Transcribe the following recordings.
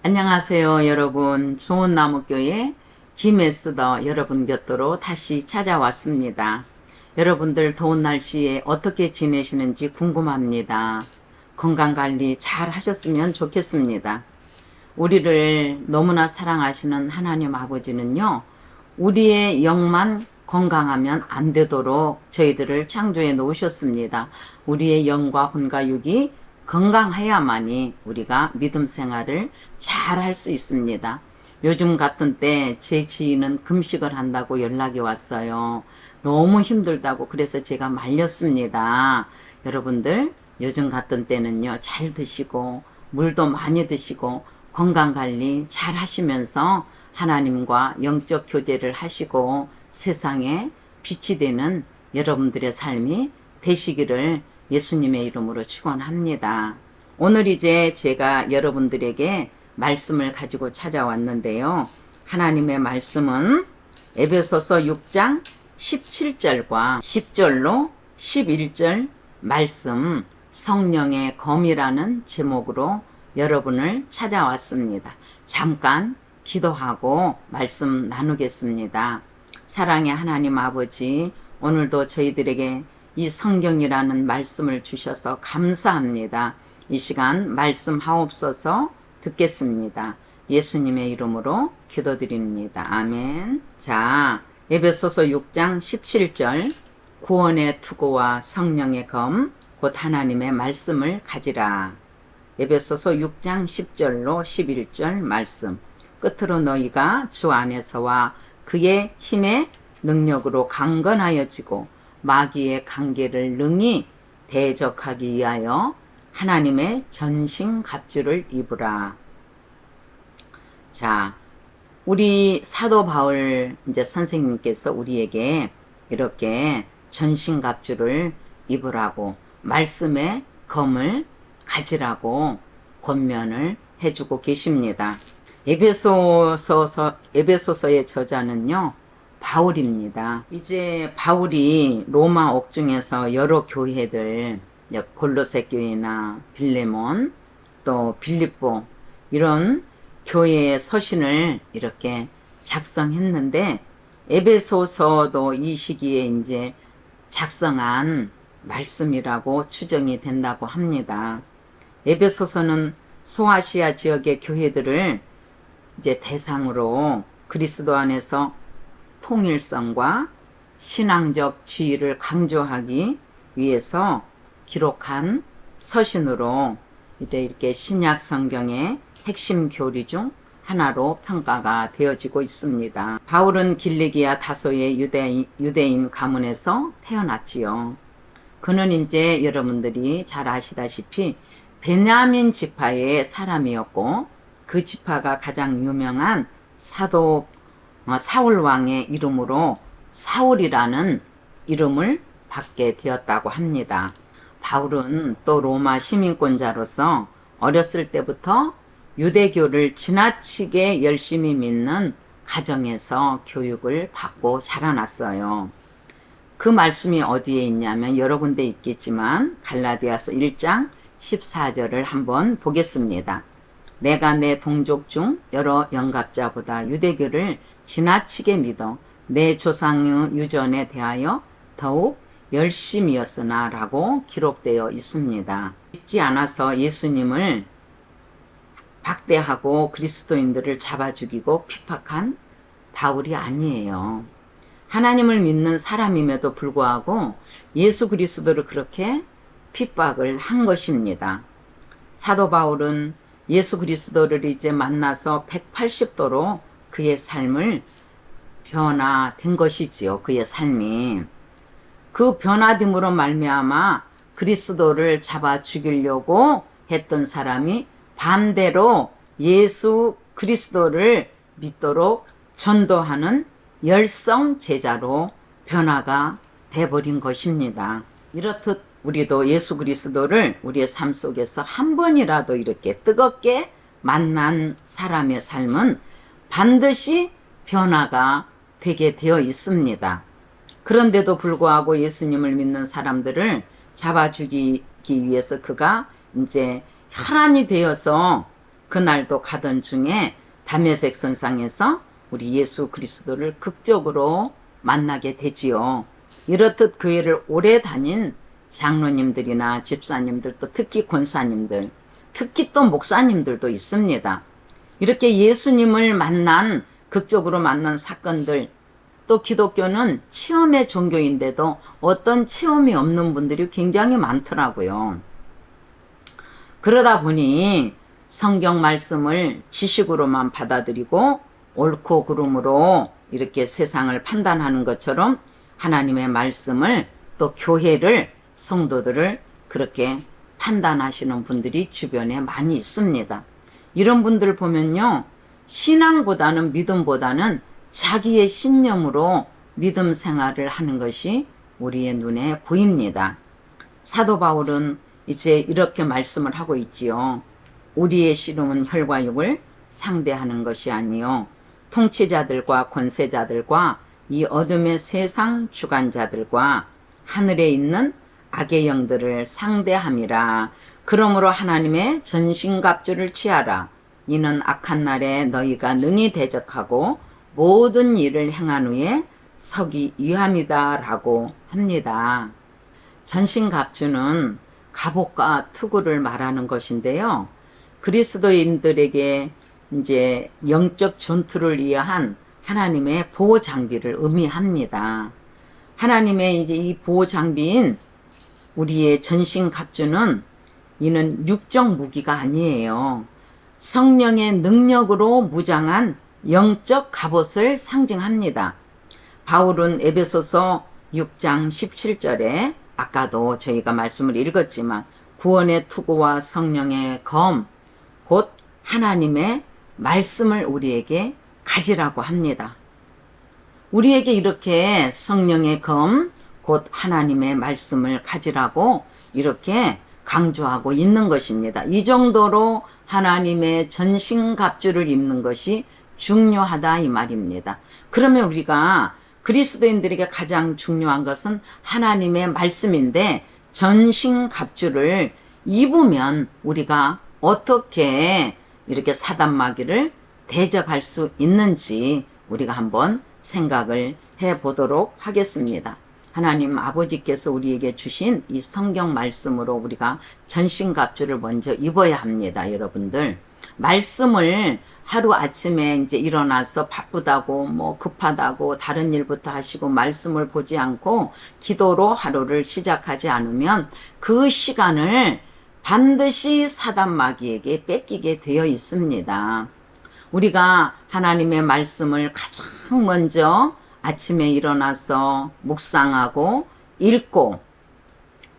안녕하세요, 여러분. 좋은 나무교회 김에스더 여러분 곁으로 다시 찾아왔습니다. 여러분들 더운 날씨에 어떻게 지내시는지 궁금합니다. 건강관리 잘 하셨으면 좋겠습니다. 우리를 너무나 사랑하시는 하나님 아버지는요, 우리의 영만 건강하면 안 되도록 저희들을 창조해 놓으셨습니다. 우리의 영과 혼과 육이 건강해야만이 우리가 믿음 생활을 잘 할 수 있습니다. 요즘 같은 때 제 지인은 금식을 한다고 연락이 왔어요. 너무 힘들다고. 그래서 제가 말렸습니다. 여러분들 요즘 같은 때는요, 잘 드시고 물도 많이 드시고 건강관리 잘 하시면서 하나님과 영적 교제를 하시고 세상에 빛이 되는 여러분들의 삶이 되시기를 예수님의 이름으로 축원합니다. 오늘 이제 제가 여러분들에게 말씀을 가지고 찾아왔는데요. 하나님의 말씀은 에베소서 6장 17절과 10절로 11절 말씀, 성령의 검이라는 제목으로 여러분을 찾아왔습니다. 잠깐 기도하고 말씀 나누겠습니다. 사랑의 하나님 아버지, 오늘도 저희들에게 이 성경이라는 말씀을 주셔서 감사합니다. 이 시간 말씀하옵소서. 듣겠습니다. 예수님의 이름으로 기도드립니다. 아멘. 자, 에베소서 6장 17절, 구원의 투구와 성령의 검, 곧 하나님의 말씀을 가지라. 에베소서 6장 10절로 11절 말씀. 끝으로 너희가 주 안에서와 그의 힘의 능력으로 강건하여지고 마귀의 관계를 능히 대적하기 위하여 하나님의 전신 갑주를 입으라. 자, 우리 사도 바울 이제 선생님께서 우리에게 이렇게 전신 갑주를 입으라고, 말씀의 검을 가지라고 권면을 해주고 계십니다. 에베소서의 저자는요, 바울입니다. 이제 바울이 로마 옥중에서 여러 교회들, 골로새 교회나 빌레몬, 또 빌립보, 이런 교회의 서신을 이렇게 작성했는데, 에베소서도 이 시기에 이제 작성한 말씀이라고 추정이 된다고 합니다. 에베소서는 소아시아 지역의 교회들을 이제 대상으로 그리스도 안에서 통일성과 신앙적 지위를 강조하기 위해서 기록한 서신으로 이렇게 신약 성경의 핵심 교리 중 하나로 평가가 되어지고 있습니다. 바울은 길리기아 다소의 유대인 가문에서 태어났지요. 그는 이제 여러분들이 잘 아시다시피 베냐민 지파의 사람이었고, 그 지파가 가장 유명한 사도 사울 왕의 이름으로 사울이라는 이름을 받게 되었다고 합니다. 바울은 또 로마 시민권자로서 어렸을 때부터 유대교를 지나치게 열심히 믿는 가정에서 교육을 받고 자라났어요. 그 말씀이 어디에 있냐면 여러 군데 있겠지만 갈라디아서 1장 14절을 한번 보겠습니다. 내가 내 동족 중 여러 영갑자보다 유대교를 지나치게 믿어 내 조상의 유전에 대하여 더욱 열심이었으나 라고 기록되어 있습니다. 믿지 않아서 예수님을 박대하고 그리스도인들을 잡아 죽이고 핍박한 바울이 아니에요. 하나님을 믿는 사람임에도 불구하고 예수 그리스도를 그렇게 핍박을 한 것입니다. 사도 바울은 예수 그리스도를 이제 만나서 180도로 그의 삶을 변화된 것이지요. 그의 삶이. 그 변화됨으로 말미암아 그리스도를 잡아 죽이려고 했던 사람이 반대로 예수 그리스도를 믿도록 전도하는 열성 제자로 변화가 돼버린 것입니다. 이렇듯 우리도 예수 그리스도를 우리의 삶 속에서 한 번이라도 이렇게 뜨겁게 만난 사람의 삶은 반드시 변화가 되게 되어 있습니다. 그런데도 불구하고 예수님을 믿는 사람들을 잡아 죽이기 위해서 그가 이제 혈안이 되어서 그날도 가던 중에 다메섹 선상에서 우리 예수 그리스도를 극적으로 만나게 되지요. 이렇듯 교회를 오래 다닌 장로님들이나 집사님들, 또 특히 권사님들, 특히 또 목사님들도 있습니다. 이렇게 예수님을 극적으로 만난 사건들, 또 기독교는 체험의 종교인데도 어떤 체험이 없는 분들이 굉장히 많더라고요. 그러다 보니 성경 말씀을 지식으로만 받아들이고 옳고 그름으로 이렇게 세상을 판단하는 것처럼 하나님의 말씀을, 또 교회를, 성도들을 그렇게 판단하시는 분들이 주변에 많이 있습니다. 이런 분들 보면요, 신앙보다는, 믿음보다는 자기의 신념으로 믿음 생활을 하는 것이 우리의 눈에 보입니다. 사도 바울은 이제 이렇게 말씀을 하고 있지요. 우리의 씨름은 혈과 육을 상대하는 것이 아니요 통치자들과 권세자들과 이 어둠의 세상 주관자들과 하늘에 있는 악의 영들을 상대함이라. 그러므로 하나님의 전신갑주를 취하라. 이는 악한 날에 너희가 능히 대적하고 모든 일을 행한 후에 서기 위함이다 라고 합니다. 전신갑주는 갑옷과 투구를 말하는 것인데요. 그리스도인들에게 이제 영적 전투를 위한 하나님의 보호 장비를 의미합니다. 하나님의 이제 이 보호 장비인 우리의 전신갑주는 이는 육적 무기가 아니에요. 성령의 능력으로 무장한 영적 갑옷을 상징합니다. 바울은 에베소서 6장 17절에 아까도 저희가 말씀을 읽었지만 구원의 투구와 성령의 검, 곧 하나님의 말씀을 우리에게 가지라고 합니다. 우리에게 이렇게 성령의 검, 곧 하나님의 말씀을 가지라고 이렇게 강조하고 있는 것입니다. 이 정도로 하나님의 전신갑주를 입는 것이 중요하다 이 말입니다. 그러면 우리가 그리스도인들에게 가장 중요한 것은 하나님의 말씀인데, 전신갑주를 입으면 우리가 어떻게 이렇게 사단마귀를 대적할 수 있는지 우리가 한번 생각을 해보도록 하겠습니다. 하나님 아버지께서 우리에게 주신 이 성경 말씀으로 우리가 전신갑주를 먼저 입어야 합니다. 여러분들, 말씀을 하루아침에 이제 일어나서 바쁘다고 급하다고 다른 일부터 하시고 말씀을 보지 않고 기도로 하루를 시작하지 않으면 그 시간을 반드시 사단마귀에게 뺏기게 되어 있습니다. 우리가 하나님의 말씀을 가장 먼저 아침에 일어나서 묵상하고 읽고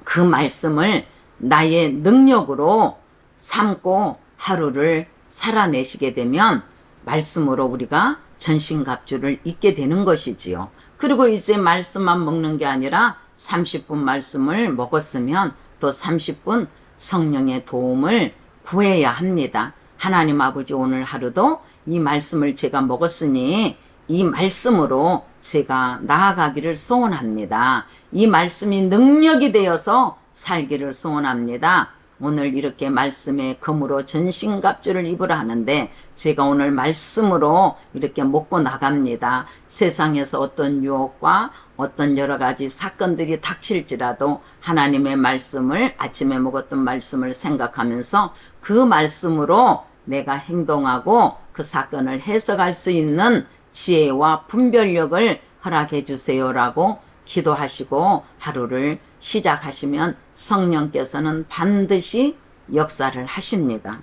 그 말씀을 나의 능력으로 삼고 하루를 살아내시게 되면 말씀으로 우리가 전신갑주를 입게 되는 것이지요. 그리고 이제 말씀만 먹는 게 아니라 30분 말씀을 먹었으면 또 30분 성령의 도움을 구해야 합니다. 하나님 아버지, 오늘 하루도 이 말씀을 제가 먹었으니 이 말씀으로 제가 나아가기를 소원합니다. 이 말씀이 능력이 되어서 살기를 소원합니다. 오늘 이렇게 말씀의 검으로 전신갑주를 입으라 하는데 제가 오늘 말씀으로 이렇게 먹고 나갑니다. 세상에서 어떤 유혹과 어떤 여러 가지 사건들이 닥칠지라도 하나님의 말씀을, 아침에 먹었던 말씀을 생각하면서 그 말씀으로 내가 행동하고 그 사건을 해석할 수 있는 지혜와 분별력을 허락해 주세요라고 기도하시고 하루를 시작하시면 성령께서는 반드시 역사를 하십니다.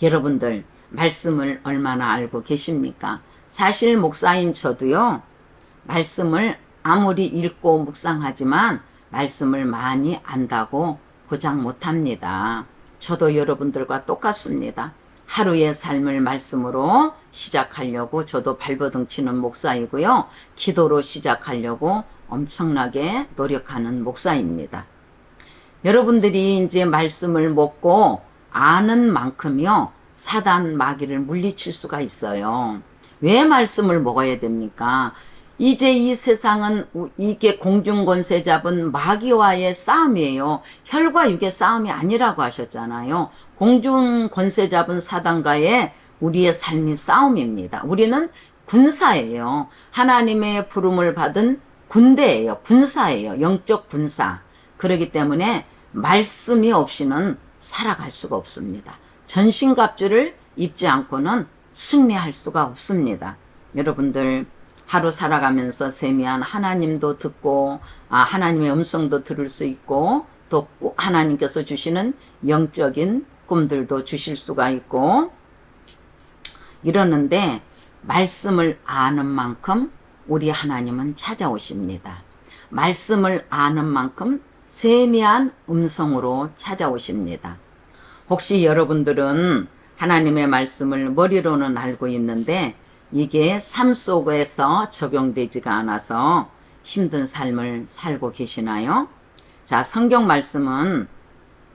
여러분들, 말씀을 얼마나 알고 계십니까? 사실 목사인 저도요, 말씀을 아무리 읽고 묵상하지만 말씀을 많이 안다고 보장 못합니다. 저도 여러분들과 똑같습니다. 하루의 삶을 말씀으로 시작하려고 저도 발버둥 치는 목사이고요. 기도로 시작하려고 엄청나게 노력하는 목사입니다. 여러분들이 이제 말씀을 먹고 아는 만큼요, 사단 마귀를 물리칠 수가 있어요. 왜 말씀을 먹어야 됩니까? 이제 이 세상은 이게 공중권세 잡은 마귀와의 싸움이에요. 혈과 육의 싸움이 아니라고 하셨잖아요. 공중권세 잡은 사단과의 우리의 삶이 싸움입니다. 우리는 군사예요. 하나님의 부름을 받은 군대예요. 군사예요. 영적 군사. 그렇기 때문에 말씀이 없이는 살아갈 수가 없습니다. 전신갑주를 입지 않고는 승리할 수가 없습니다. 여러분들 하루 살아가면서 세미한 하나님도 듣고 하나님의 음성도 들을 수 있고 또 하나님께서 주시는 영적인 꿈들도 주실 수가 있고 이러는데 말씀을 아는 만큼 우리 하나님은 찾아오십니다. 말씀을 아는 만큼 세미한 음성으로 찾아오십니다. 혹시 여러분들은 하나님의 말씀을 머리로는 알고 있는데 이게 삶 속에서 적용되지가 않아서 힘든 삶을 살고 계시나요? 자, 성경 말씀은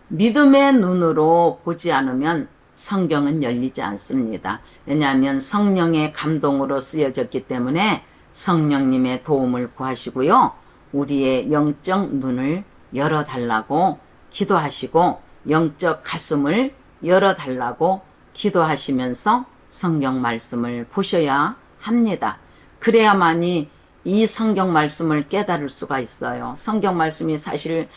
믿음의 눈으로 보지 않으면 성경은 열리지 않습니다. 왜냐하면 성령의 감동으로 쓰여졌기 때문에 성령님의 도움을 구하시고요. 우리의 영적 눈을 열어달라고 기도하시고 영적 가슴을 열어달라고 기도하시면서 성경 말씀을 보셔야 합니다. 그래야만이 이 성경 말씀을 깨달을 수가 있어요. 성경 말씀이 사실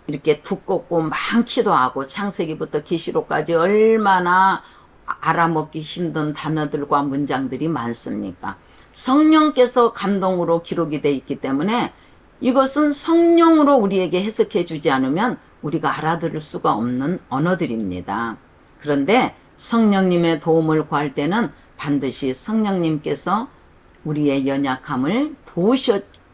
이렇게 두껍고 많기도 하고 창세기부터 계시록까지 얼마나 알아먹기 힘든 단어들과 문장들이 많습니까? 성령께서 감동으로 기록이 되어 있기 때문에 이것은 성령으로 우리에게 해석해 주지 않으면 우리가 알아들을 수가 없는 언어들입니다. 그런데 성령님의 도움을 구할 때는 반드시 성령님께서 우리의 연약함을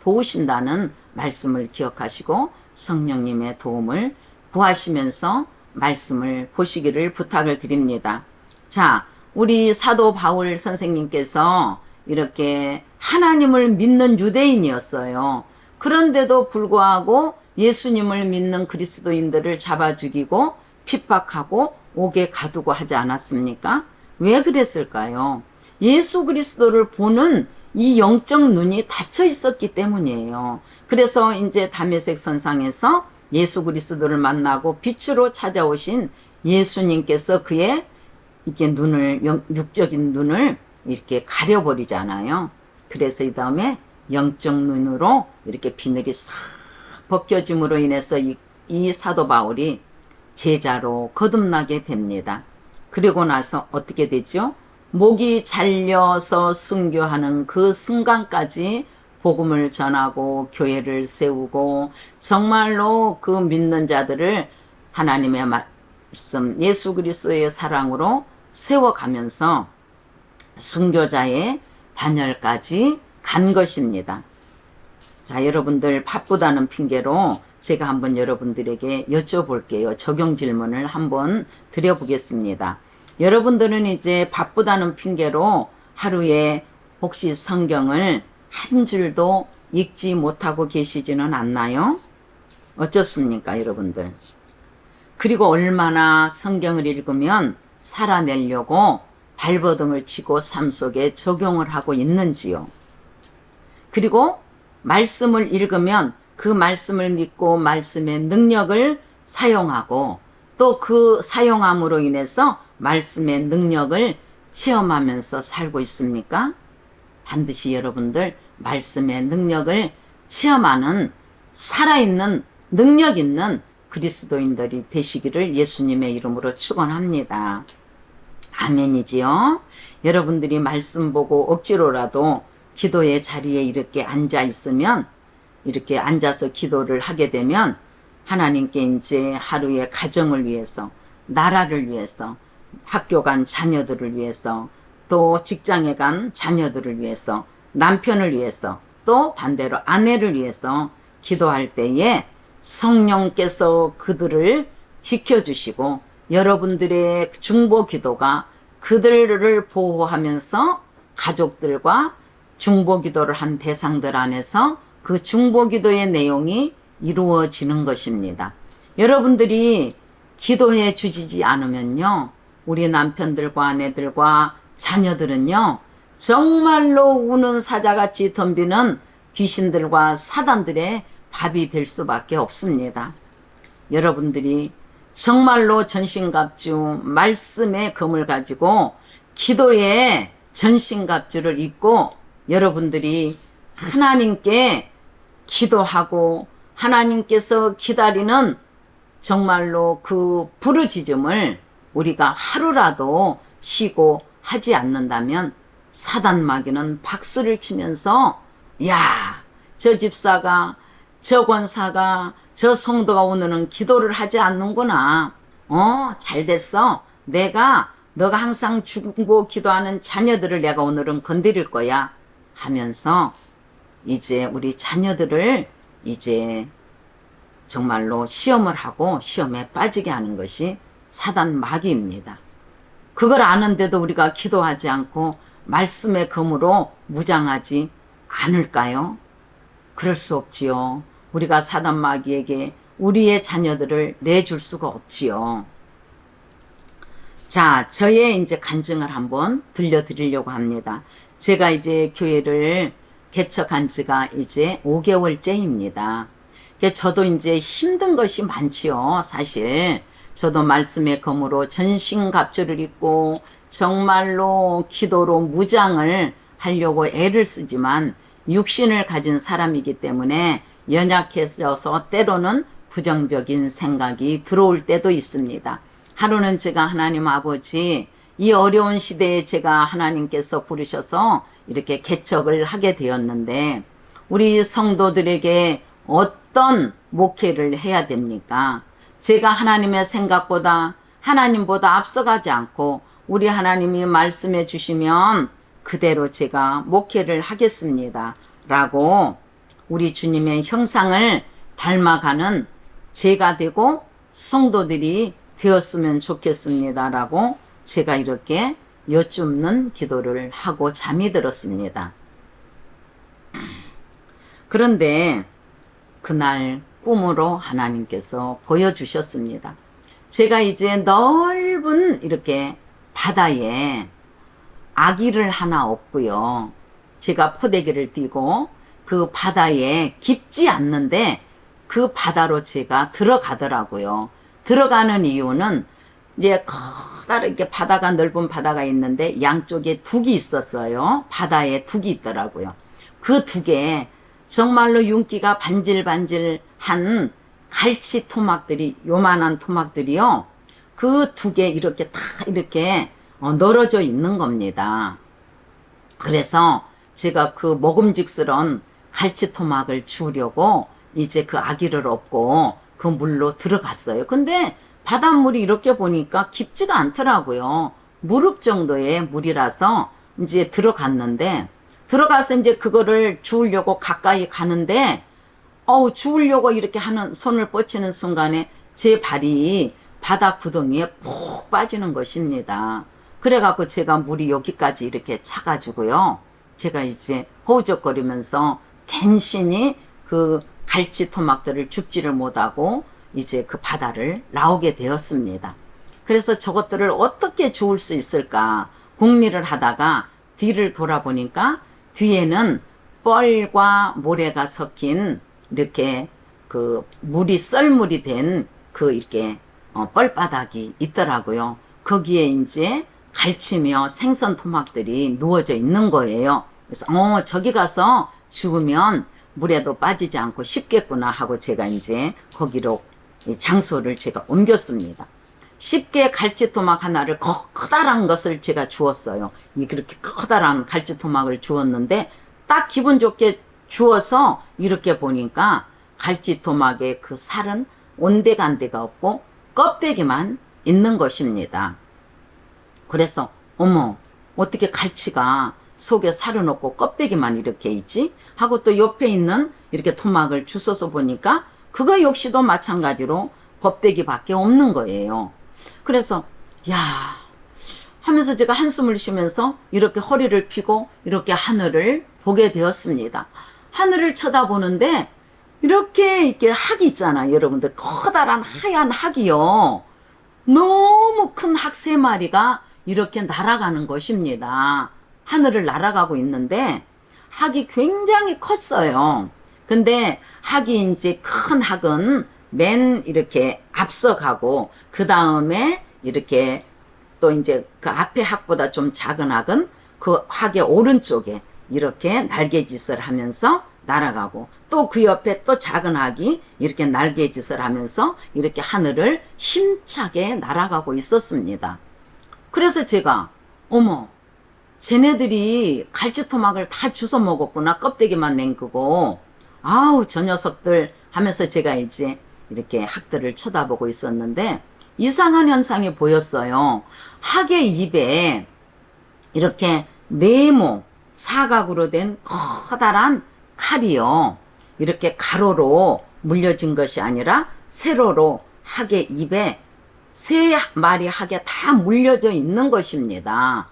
도우신다는 말씀을 기억하시고 성령님의 도움을 구하시면서 말씀을 보시기를 부탁을 드립니다. 자, 우리 사도 바울 선생님께서 이렇게 하나님을 믿는 유대인이었어요. 그런데도 불구하고 예수님을 믿는 그리스도인들을 잡아 죽이고 핍박하고 옥에 가두고 하지 않았습니까? 왜 그랬을까요? 예수 그리스도를 보는 이 영적 눈이 닫혀 있었기 때문이에요. 그래서 이제 다메섹 선상에서 예수 그리스도를 만나고 빛으로 찾아오신 예수님께서 그의 이렇게 눈을, 육적인 눈을 이렇게 가려버리잖아요. 그래서 이 다음에 영적 눈으로 이렇게 비늘이 싹 벗겨짐으로 인해서 이 사도 바울이 제자로 거듭나게 됩니다. 그리고 나서 어떻게 되죠? 목이 잘려서 순교하는 그 순간까지 복음을 전하고 교회를 세우고 정말로 그 믿는 자들을 하나님의 말씀 예수 그리스도의 사랑으로 세워가면서 순교자의 반열까지 간 것입니다. 자, 여러분들 바쁘다는 핑계로 제가 한번 여러분들에게 여쭤볼게요. 적용 질문을 한번 드려보겠습니다. 여러분들은 이제 바쁘다는 핑계로 하루에 혹시 성경을 한 줄도 읽지 못하고 계시지는 않나요? 어쩌습니까, 여러분들? 그리고 얼마나 성경을 읽으면 살아내려고 발버둥을 치고 삶 속에 적용을 하고 있는지요. 그리고 말씀을 읽으면 그 말씀을 믿고 말씀의 능력을 사용하고 또 그 사용함으로 인해서 말씀의 능력을 체험하면서 살고 있습니까? 반드시 여러분들 말씀의 능력을 체험하는 살아있는 능력 있는 그리스도인들이 되시기를 예수님의 이름으로 축원합니다. 아멘이지요. 여러분들이 말씀 보고 억지로라도 기도의 자리에 이렇게 앉아 있으면 이렇게 앉아서 기도를 하게 되면 하나님께 이제 하루의 가정을 위해서 나라를 위해서 학교 간 자녀들을 위해서 또 직장에 간 자녀들을 위해서 남편을 위해서 또 반대로 아내를 위해서 기도할 때에 성령께서 그들을 지켜주시고 여러분들의 중보 기도가 그들을 보호하면서 가족들과 중보 기도를 한 대상들 안에서 그 중보 기도의 내용이 이루어지는 것입니다. 여러분들이 기도해 주시지 않으면요, 우리 남편들과 아내들과 자녀들은요, 정말로 우는 사자같이 덤비는 귀신들과 사단들의 밥이 될 수밖에 없습니다. 여러분들이 정말로 전신갑주 말씀의 검을 가지고 기도에 전신갑주를 입고 여러분들이 하나님께 기도하고 하나님께서 기다리는 정말로 그 부르짖음을 우리가 하루라도 쉬고 하지 않는다면 사단 마귀는 박수를 치면서 야, 저 집사가 저 권사가 저 성도가 오늘은 기도를 하지 않는구나. 잘 됐어. 너가 항상 죽고 기도하는 자녀들을 내가 오늘은 건드릴 거야 하면서 이제 우리 자녀들을 이제 정말로 시험을 하고 시험에 빠지게 하는 것이 사단 마귀입니다. 그걸 아는데도 우리가 기도하지 않고 말씀의 검으로 무장하지 않을까요? 그럴 수 없지요. 우리가 사단 마귀에게 우리의 자녀들을 내줄 수가 없지요. 자, 저의 이제 간증을 한번 들려드리려고 합니다. 제가 이제 교회를 개척한 지가 이제 5개월째입니다. 저도 이제 힘든 것이 많지요. 사실 저도 말씀의 검으로 전신갑주를 입고 정말로 기도로 무장을 하려고 애를 쓰지만 육신을 가진 사람이기 때문에 연약해져서 때로는 부정적인 생각이 들어올 때도 있습니다. 하루는 제가 하나님 아버지, 이 어려운 시대에 제가 하나님께서 부르셔서 이렇게 개척을 하게 되었는데 우리 성도들에게 어떤 목회를 해야 됩니까? 제가 하나님의 생각보다 하나님보다 앞서가지 않고 우리 하나님이 말씀해 주시면 그대로 제가 목회를 하겠습니다. 라고 우리 주님의 형상을 닮아가는 제가 되고 성도들이 되었으면 좋겠습니다. 라고 제가 이렇게 여쭙는 기도를 하고 잠이 들었습니다. 그런데 그날 꿈으로 하나님께서 보여주셨습니다. 제가 이제 넓은 이렇게 바다에 아기를 하나 업고요. 제가 포대기를 띄고 그 바다에 깊지 않는데 그 바다로 제가 들어가더라고요. 들어가는 이유는 이제 커다랗게 이렇게 바다가 넓은 바다가 있는데 양쪽에 둑이 있었어요. 바다에 둑이 있더라고요. 그 둑에 정말로 윤기가 반질반질한 갈치 토막들이 요만한 토막들이요. 그 둑에 이렇게 다 이렇게 널어져 있는 겁니다. 그래서 제가 그 먹음직스러운 갈치 토막을 주우려고 이제 그 아기를 업고 그 물로 들어갔어요. 근데 바닷물이 이렇게 보니까 깊지가 않더라고요. 무릎 정도의 물이라서 이제 들어갔는데 들어가서 이제 그거를 주우려고 가까이 가는데 주우려고 이렇게 하는 손을 뻗치는 순간에 제 발이 바다 구덩이에 푹 빠지는 것입니다. 그래갖고 제가 물이 여기까지 이렇게 차가지고요. 제가 이제 허우적거리면서 갠신히 그 갈치 토막들을 줍지를 못하고 이제 그 바다를 나오게 되었습니다. 그래서 저것들을 어떻게 주울 수 있을까 궁리를 하다가 뒤를 돌아보니까 뒤에는 뻘과 모래가 섞인 이렇게 그 물이 썰물이 된 그 이렇게 뻘바닥이 있더라고요. 거기에 이제 갈치며 생선 토막들이 누워져 있는 거예요. 그래서 저기 가서 죽으면 물에도 빠지지 않고 쉽겠구나 하고 제가 이제 거기로 장소를 제가 옮겼습니다. 쉽게 갈치토막 하나를 커다란 것을 제가 주었어요. 그렇게 커다란 갈치토막을 주었는데 딱 기분 좋게 주어서 이렇게 보니까 갈치토막의 그 살은 온데간데가 없고 껍데기만 있는 것입니다. 그래서 어머 어떻게 갈치가 속에 살은 없고 껍데기만 이렇게 있지? 하고 또 옆에 있는 이렇게 토막을 주워서 보니까 그거 역시도 마찬가지로 껍데기밖에 없는 거예요. 그래서 야 하면서 제가 한숨을 쉬면서 이렇게 허리를 펴고 이렇게 하늘을 보게 되었습니다. 하늘을 쳐다보는데 이렇게 학이 있잖아요. 여러분들 커다란 하얀 학이요. 너무 큰 학 3마리가 이렇게 날아가는 것입니다. 하늘을 날아가고 있는데 학이 굉장히 컸어요. 근데 학이 이제 큰 학은 맨 이렇게 앞서가고 그 다음에 이렇게 또 이제 그 앞에 학보다 좀 작은 학은 그 학의 오른쪽에 이렇게 날개짓을 하면서 날아가고 또 그 옆에 또 작은 학이 이렇게 날개짓을 하면서 이렇게 하늘을 힘차게 날아가고 있었습니다. 그래서 제가 어머 쟤네들이 갈치토막을 다 주워 먹었구나. 껍데기만 남기고 아우 저 녀석들 하면서 제가 이제 이렇게 학들을 쳐다보고 있었는데 이상한 현상이 보였어요. 학의 입에 이렇게 네모 사각으로 된 커다란 칼이요. 이렇게 가로로 물려진 것이 아니라 세로로 학의 입에 세 마리 학에 다 물려져 있는 것입니다.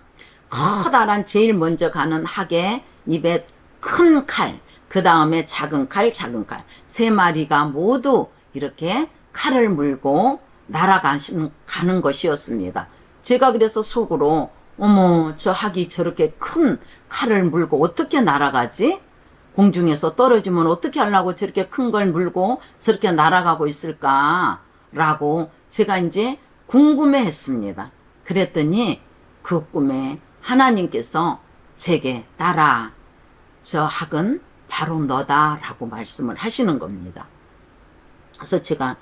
커다란 제일 먼저 가는 학의 입에 큰 칼, 그 다음에 작은 칼, 작은 칼. 세 마리가 모두 이렇게 칼을 물고 날아가는 것이었습니다. 제가 그래서 속으로 어머 저 학이 저렇게 큰 칼을 물고 어떻게 날아가지? 공중에서 떨어지면 어떻게 하려고 저렇게 큰 걸 물고 저렇게 날아가고 있을까라고 제가 이제 궁금해 했습니다. 그랬더니 그 꿈에 하나님께서 제게 따라 저 학은 바로 너다라고 말씀을 하시는 겁니다. 그래서 제가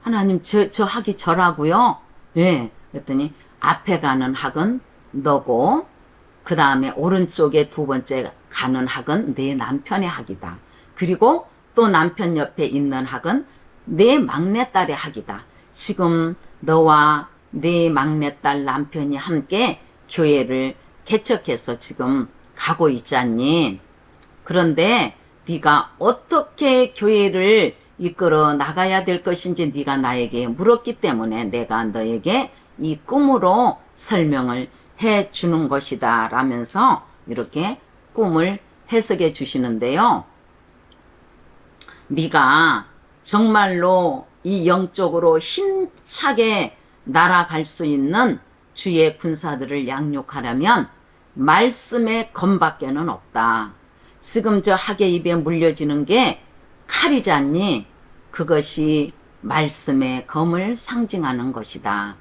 하나님 저 학이 저라고요? 네. 그랬더니 앞에 가는 학은 너고 그 다음에 오른쪽에 두 번째 가는 학은 내 남편의 학이다. 그리고 또 남편 옆에 있는 학은 내 막내딸의 학이다. 지금 너와 내 막내딸 남편이 함께 교회를 개척해서 지금 가고 있잖니. 그런데 네가 어떻게 교회를 이끌어 나가야 될 것인지 네가 나에게 물었기 때문에 내가 너에게 이 꿈으로 설명을 해 주는 것이다 라면서 이렇게 꿈을 해석해 주시는데요. 네가 정말로 이 영적으로 힘차게 날아갈 수 있는 주의 군사들을 양육하려면 말씀의 검밖에는 없다. 지금 저 학의 입에 물려지는 게 칼이잖니. 그것이 말씀의 검을 상징하는 것이다.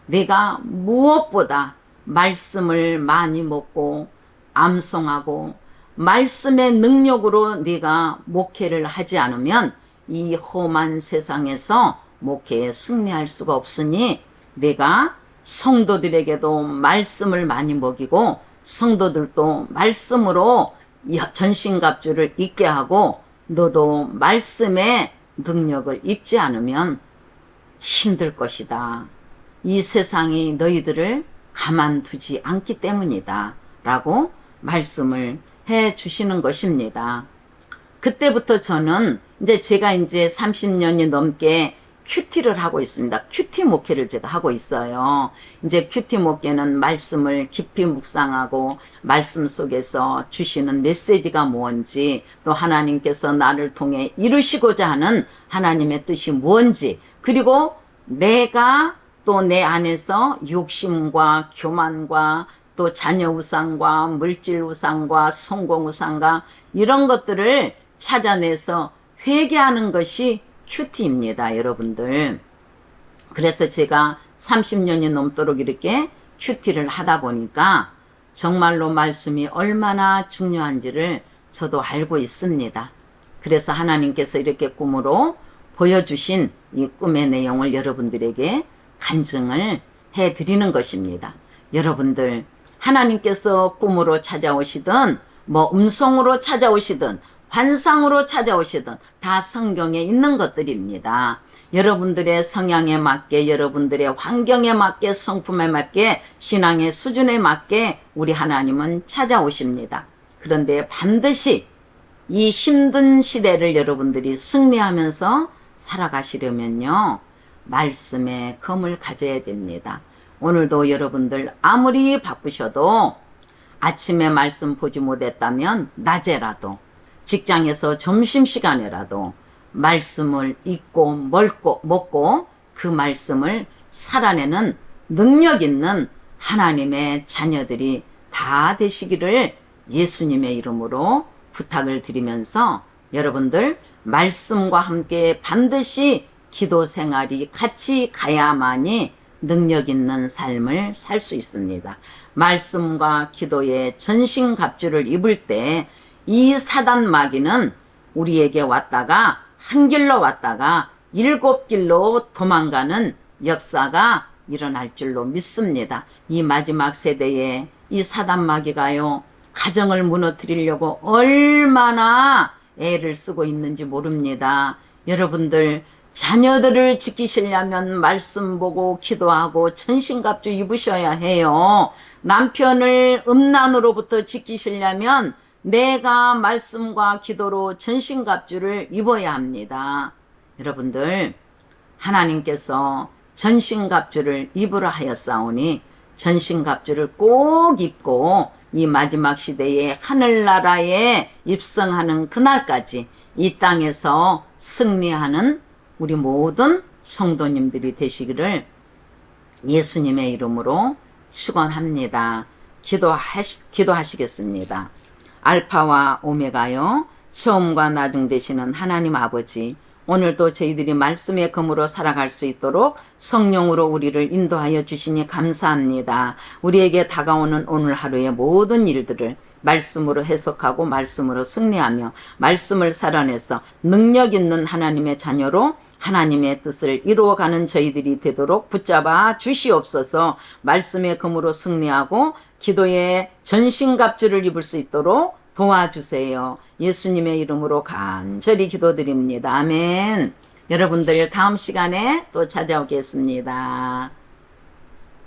내가 무엇보다 말씀을 많이 먹고 암송하고 말씀의 능력으로 네가 목회를 하지 않으면 이 험한 세상에서 목회에 승리할 수가 없으니 내가 성도들에게도 말씀을 많이 먹이고 성도들도 말씀으로 전신갑주를 입게 하고 너도 말씀의 능력을 입지 않으면 힘들 것이다. 이 세상이 너희들을 가만두지 않기 때문이다. 라고 말씀을 해 주시는 것입니다. 그때부터 저는 제가 30년이 넘게 큐티를 하고 있습니다. 큐티 목회를 제가 하고 있어요. 큐티 목회는 말씀을 깊이 묵상하고 말씀 속에서 주시는 메시지가 뭔지 또 하나님께서 나를 통해 이루시고자 하는 하나님의 뜻이 뭔지 그리고 내가 또 내 안에서 욕심과 교만과 또 자녀 우상과 물질 우상과 성공 우상과 이런 것들을 찾아내서 회개하는 것이 큐티입니다, 여러분들. 그래서 제가 30년이 넘도록 이렇게 큐티를 하다 보니까 정말로 말씀이 얼마나 중요한지를 저도 알고 있습니다. 그래서 하나님께서 이렇게 꿈으로 보여주신 이 꿈의 내용을 여러분들에게 간증을 해드리는 것입니다. 여러분들 하나님께서 꿈으로 찾아오시든 음성으로 찾아오시든 환상으로 찾아오시든 다 성경에 있는 것들입니다. 여러분들의 성향에 맞게 여러분들의 환경에 맞게 성품에 맞게 신앙의 수준에 맞게 우리 하나님은 찾아오십니다. 그런데 반드시 이 힘든 시대를 여러분들이 승리하면서 살아가시려면요 말씀의 검을 가져야 됩니다. 오늘도 여러분들 아무리 바쁘셔도 아침에 말씀 보지 못했다면 낮에라도 직장에서 점심시간에라도 말씀을 읽고 먹고 그 말씀을 살아내는 능력 있는 하나님의 자녀들이 다 되시기를 예수님의 이름으로 부탁을 드리면서 여러분들 말씀과 함께 반드시 기도 생활이 같이 가야만이 능력 있는 삶을 살 수 있습니다. 말씀과 기도의 전신갑주를 입을 때 이 사단 마귀는 우리에게 왔다가 한 길로 왔다가 7길로 도망가는 역사가 일어날 줄로 믿습니다. 이 마지막 세대에 이 사단 마귀가요, 가정을 무너뜨리려고 얼마나 애를 쓰고 있는지 모릅니다. 여러분들 자녀들을 지키시려면 말씀 보고 기도하고 전신갑주 입으셔야 해요. 남편을 음란으로부터 지키시려면 내가 말씀과 기도로 전신갑주를 입어야 합니다. 여러분들 하나님께서 전신갑주를 입으라 하였사오니 전신갑주를 꼭 입고 이 마지막 시대에 하늘나라에 입성하는 그날까지 이 땅에서 승리하는 우리 모든 성도님들이 되시기를 예수님의 이름으로 축원합니다. 기도하시겠습니다. 알파와 오메가요, 처음과 나중 되시는 하나님 아버지, 오늘도 저희들이 말씀의 검으로 살아갈 수 있도록 성령으로 우리를 인도하여 주시니 감사합니다. 우리에게 다가오는 오늘 하루의 모든 일들을 말씀으로 해석하고 말씀으로 승리하며 말씀을 살아내서 능력 있는 하나님의 자녀로 하나님의 뜻을 이루어가는 저희들이 되도록 붙잡아 주시옵소서. 말씀의 검으로 승리하고 기도의 전신갑주를 입을 수 있도록 도와주세요. 예수님의 이름으로 간절히 기도드립니다. 아멘. 여러분들 다음 시간에 또 찾아오겠습니다.